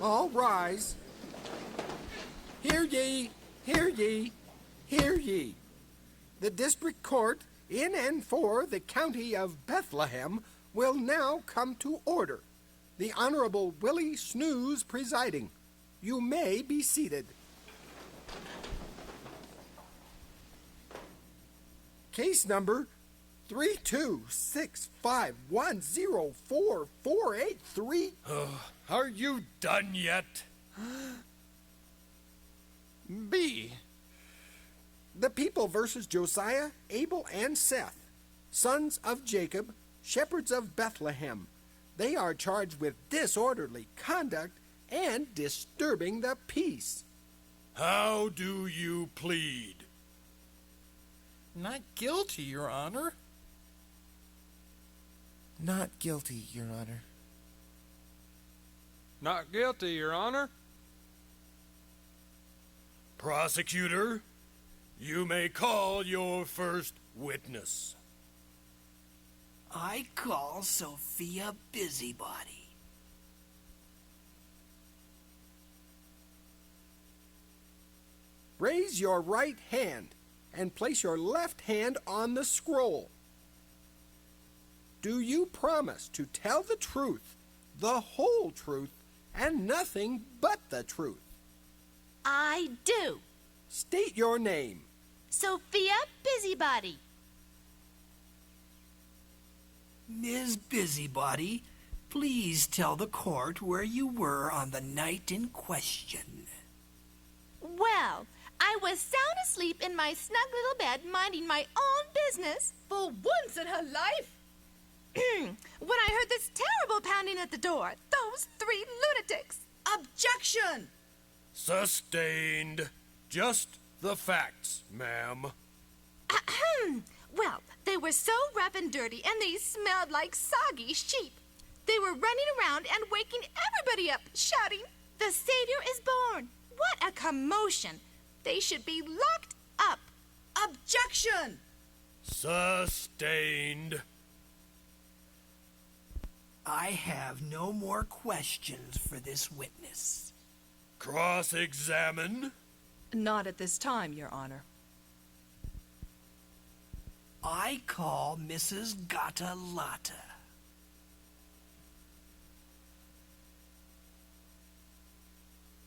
All rise. Hear ye, hear ye, hear ye. The district court in and for the county of Bethlehem will now come to order. The Honorable Willie Snooze presiding. You may be seated. Case number 326510448. Are you done yet? B. The people versus Josiah, Abel, and Seth, sons of Jacob, shepherds of Bethlehem. They are charged with disorderly conduct and disturbing the peace. How do you plead? Not guilty, Your Honor. Not guilty, Your Honor. Not guilty, Your Honor. Prosecutor, you may call your first witness. I call Sophia Busybody. Raise your right hand and place your left hand on the scroll. Do you promise to tell the truth, the whole truth, and nothing but the truth? I do. State your name. Sophia Busybody. Ms. Busybody, please tell the court where you were on the night in question. Well, I was sound asleep in my snug little bed minding my own business. For once in her life. When I heard this terrible pounding at the door. Those three lunatics. Objection! Sustained. Just the facts, ma'am. Well, they were so rough and dirty, and they smelled like soggy sheep. They were running around and waking everybody up, shouting, "The Savior is born!" What a commotion! They should be locked up. Objection! Sustained. I have no more questions for this witness. Cross-examine. Not at this time, Your Honor. I call Mrs. Gatalata.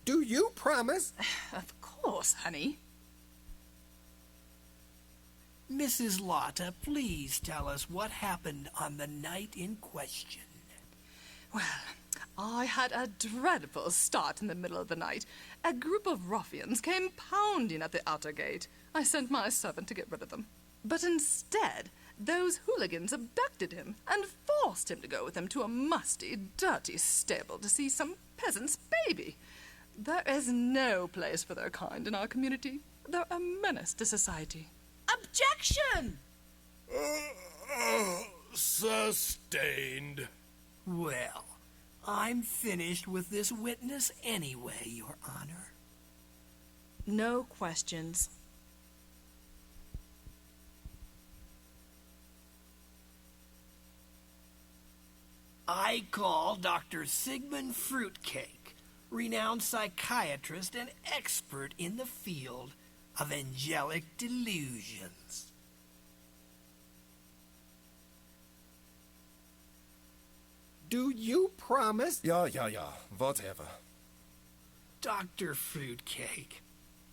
Do you promise? Of course, honey. Mrs. Lotta, please tell us what happened on the night in question. Well, I had a dreadful start in the middle of the night. A group of ruffians came pounding at the outer gate. I sent my servant to get rid of them. But instead, those hooligans abducted him and forced him to go with them to a musty, dirty stable to see some peasant's baby. There is no place for their kind in our community. They're a menace to society. Objection! Sustained. Well, I'm finished with this witness anyway, Your Honor. No questions. I call Dr. Sigmund Fruitcake, renowned psychiatrist and expert in the field of angelic delusions. Do you promise? Ja, whatever. Dr. Fruitcake,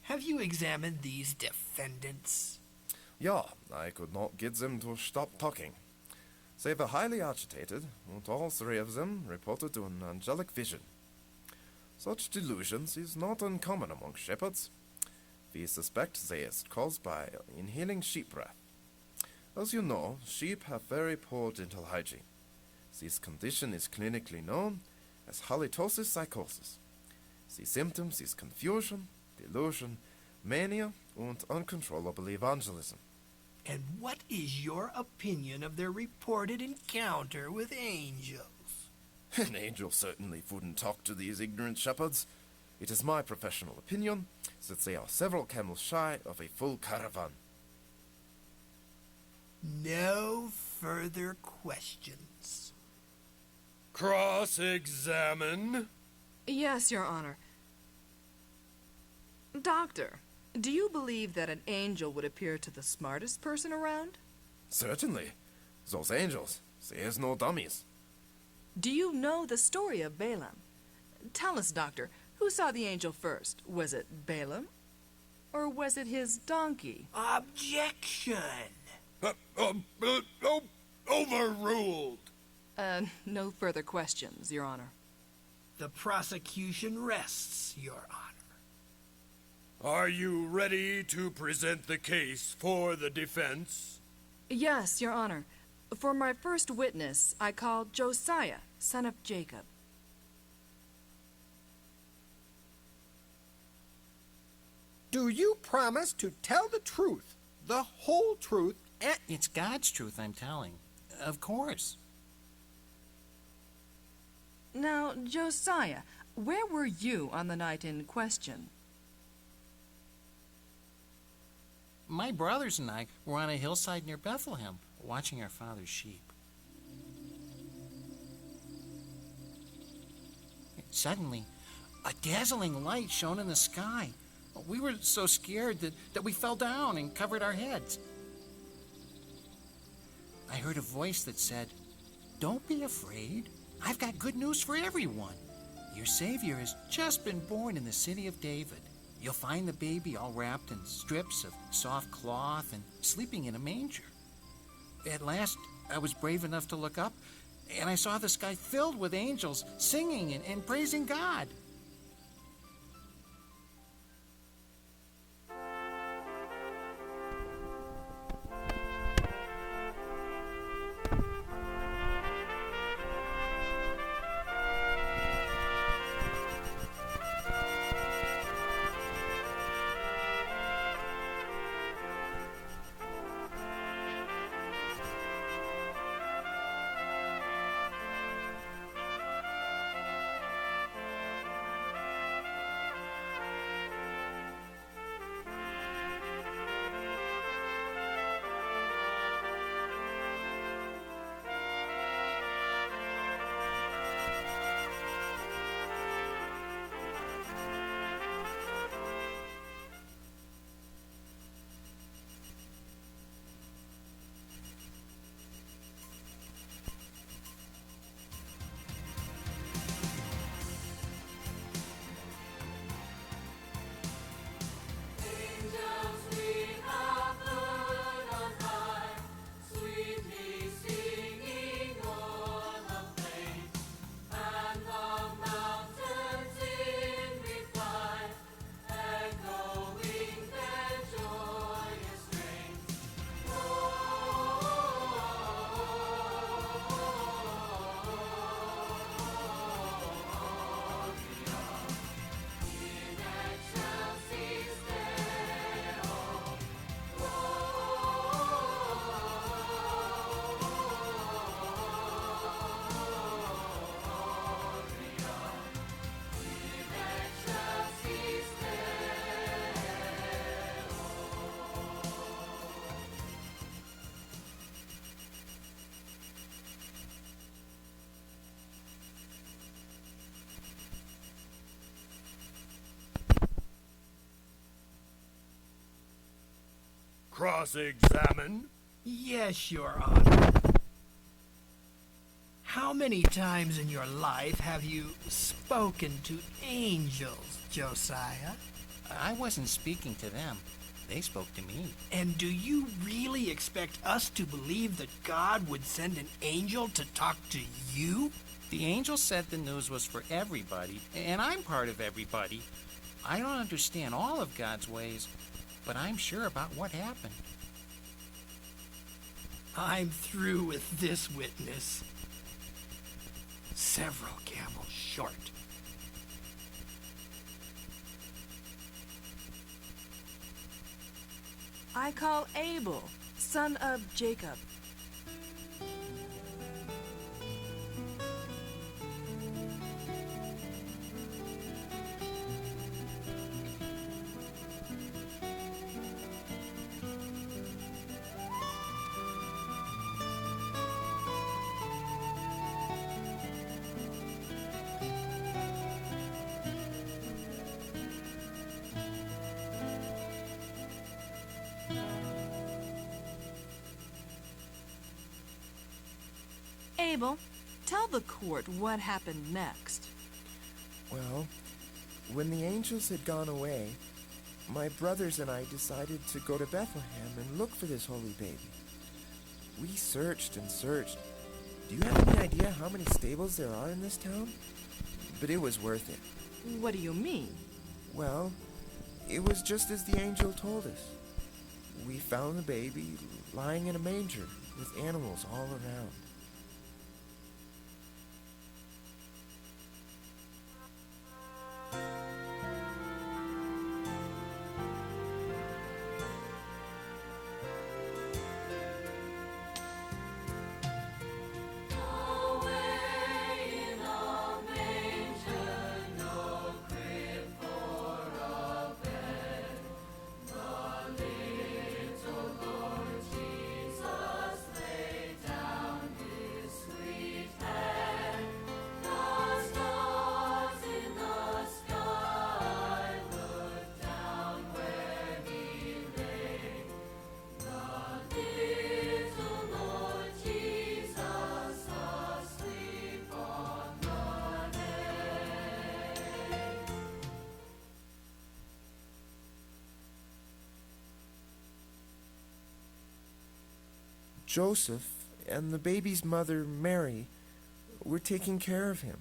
have you examined these defendants? Ja, I could not get them to stop talking. They were highly agitated, and all three of them reported to an angelic vision. Such delusions is not uncommon among shepherds. We suspect they is caused by inhaling sheep breath. As you know, sheep have very poor dental hygiene. This condition is clinically known as halitosis psychosis. The symptoms is confusion, delusion, mania, and uncontrollable evangelism. And what is your opinion of their reported encounter with angels? An angel certainly wouldn't talk to these ignorant shepherds. It is my professional opinion that they are several camels shy of a full caravan. No further questions. Cross-examine. Yes, Your Honor. Doctor, do you believe that an angel would appear to the smartest person around? Certainly. Those angels, they is no dummies. Do you know the story of Balaam? Tell us, Doctor, who saw the angel first? Was it Balaam? Or was it his donkey? Objection! Overruled. No further questions, Your Honor. The prosecution rests, Your Honor. Are you ready to present the case for the defense? Yes, Your Honor. For my first witness, I called Josiah, son of Jacob. Do you promise to tell the truth, the whole truth, and... It's God's truth I'm telling. Of course. Now, Josiah, where were you on the night in question? My brothers and I were on a hillside near Bethlehem, watching our father's sheep. Suddenly, a dazzling light shone in the sky. We were so scared that we fell down and covered our heads. I heard a voice that said, "Don't be afraid. I've got good news for everyone. Your Savior has just been born in the city of David. You'll find the baby all wrapped in strips of soft cloth and sleeping in a manger." At last, I was brave enough to look up, and I saw the sky filled with angels singing and praising God. Cross-examine. Yes, Your Honor. How many times in your life have you spoken to angels, Josiah? I wasn't speaking to them. They spoke to me. And do you really expect us to believe that God would send an angel to talk to you? The angel said the news was for everybody, and I'm part of everybody. I don't understand all of God's ways, but I'm sure about what happened. I'm through with this witness. Several camels short. I call Abel, son of Jacob. stable. Tell the court what happened next. Well, when the angels had gone away, my brothers and I decided to go to Bethlehem and look for this holy baby. We searched and searched. Do you have any idea how many stables there are in this town? But it was worth it. What do you mean? Well, it was just as the angel told us. We found the baby lying in a manger with animals all around. Joseph and the baby's mother, Mary, were taking care of him.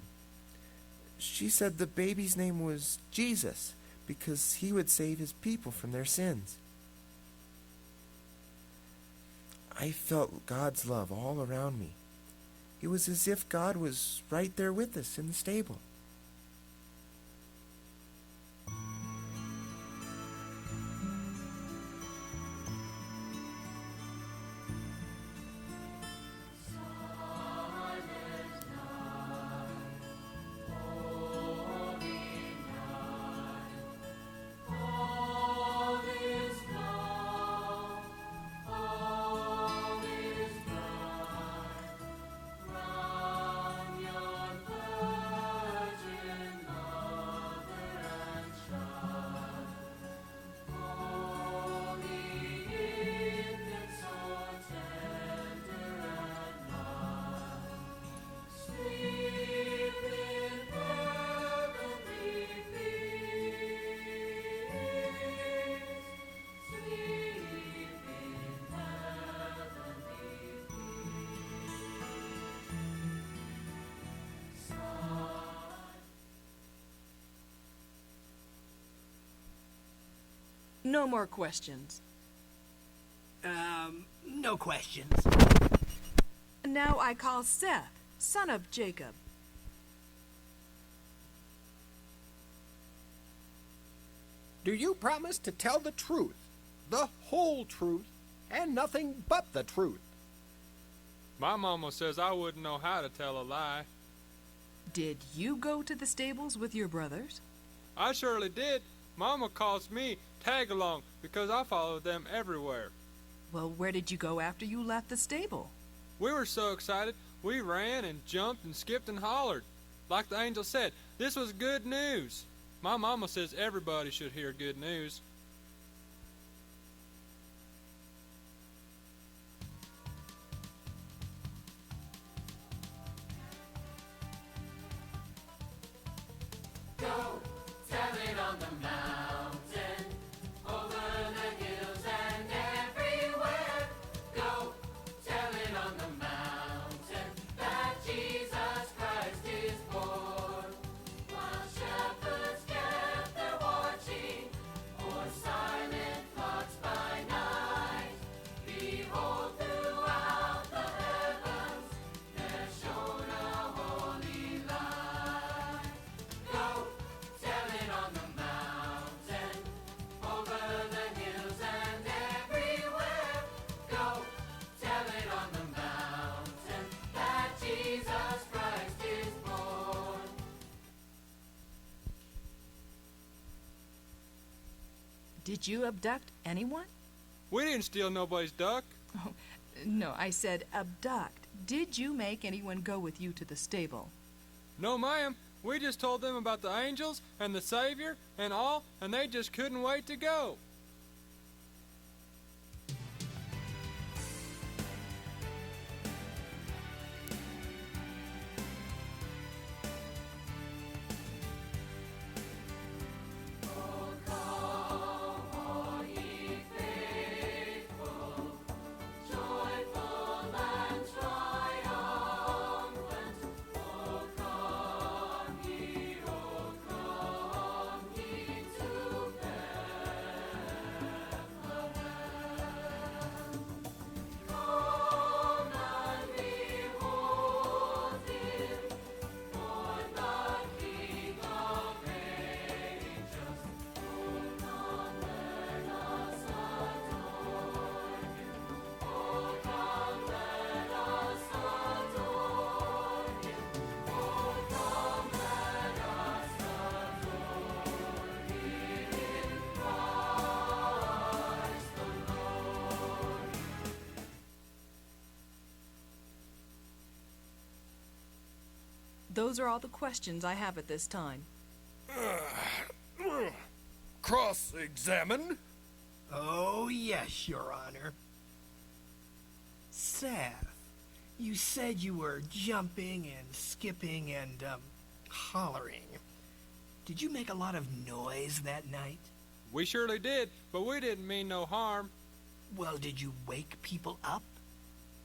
She said the baby's name was Jesus because he would save his people from their sins. I felt God's love all around me. It was as if God was right there with us in the stable. No more questions. No questions. Now I call Seth, son of Jacob. Do you promise to tell the truth, the whole truth, and nothing but the truth? My mama says I wouldn't know how to tell a lie. Did you go to the stables with your brothers? I surely did. Mama calls me tag-along because I followed them everywhere. Well, where did you go after you left the stable? We were so excited, we ran and jumped and skipped and hollered. Like the angel said, this was good news. My mama says everybody should hear good news. Did you abduct anyone? We didn't steal nobody's duck. Oh, no, I said abduct. Did you make anyone go with you to the stable? No, ma'am. We just told them about the angels and the Savior and all, and they just couldn't wait to go. Those are all the questions I have at this time. Cross-examine? Oh, yes, Your Honor. Seth, you said you were jumping and skipping and, hollering. Did you make a lot of noise that night? We surely did, but we didn't mean no harm. Well, did you wake people up?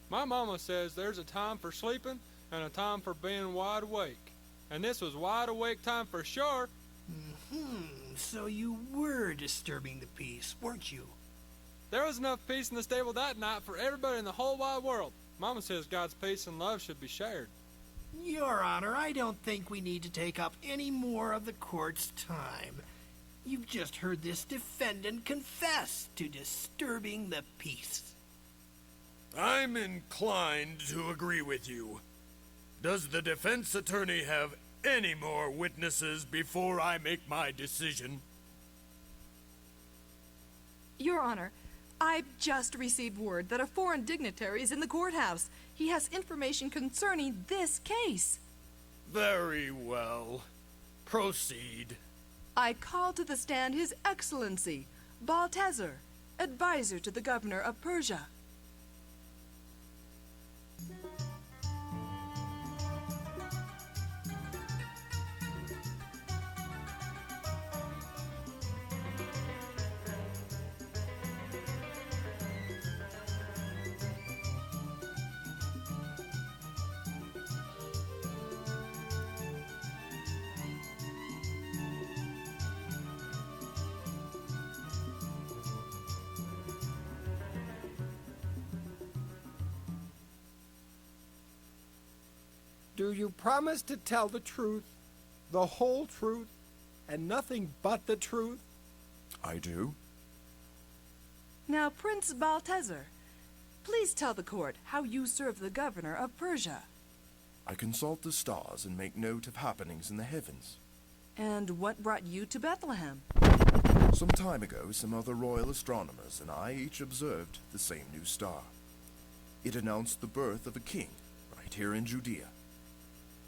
My mama says there's a time for sleeping and a time for being wide awake. And this was wide awake time for sure. So you were disturbing the peace, weren't you? There was enough peace in the stable that night for everybody in the whole wide world. Mama says God's peace and love should be shared. Your Honor, I don't think we need to take up any more of the court's time. You've just heard this defendant confess to disturbing the peace. I'm inclined to agree with you. Does the defense attorney have any more witnesses before I make my decision? Your Honor, I've just received word that a foreign dignitary is in the courthouse. He has information concerning this case. Very well. Proceed. I call to the stand His Excellency, Balthazar, advisor to the governor of Persia. Do you promise to tell the truth, the whole truth, and nothing but the truth? I do. Now, Prince Balthazar, please tell the court how you serve the governor of Persia. I consult the stars and make note of happenings in the heavens. And what brought you to Bethlehem? Some time ago, some other royal astronomers and I each observed the same new star. It announced the birth of a king right here in Judea.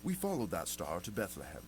We followed that star to Bethlehem.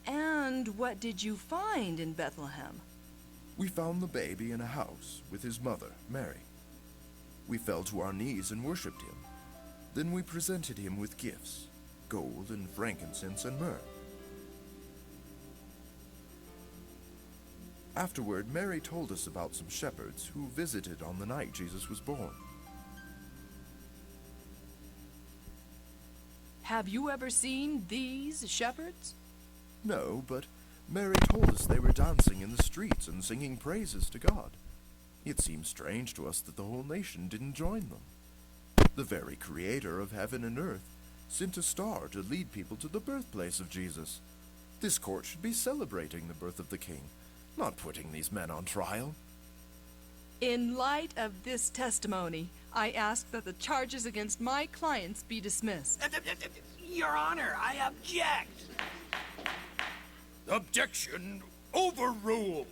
And what did you find in Bethlehem? We found the baby in a house with his mother, Mary. We fell to our knees and worshipped him. Then we presented him with gifts, gold and frankincense and myrrh. Afterward, Mary told us about some shepherds who visited on the night Jesus was born. Have you ever seen these shepherds? No, but Mary told us they were dancing in the streets and singing praises to God. It seemed strange to us that the whole nation didn't join them. The very creator of heaven and earth sent a star to lead people to the birthplace of Jesus. This court should be celebrating the birth of the king, not putting these men on trial. In light of this testimony, I ask that the charges against my clients be dismissed. Your Honor, I object. Objection overruled.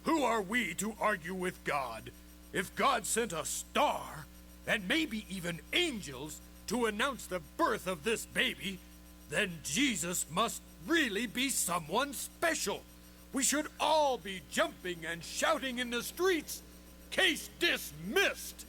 Who are we to argue with God? If God sent a star, and maybe even angels, to announce the birth of this baby, then Jesus must really be someone special. We should all be jumping and shouting in the streets. Case dismissed.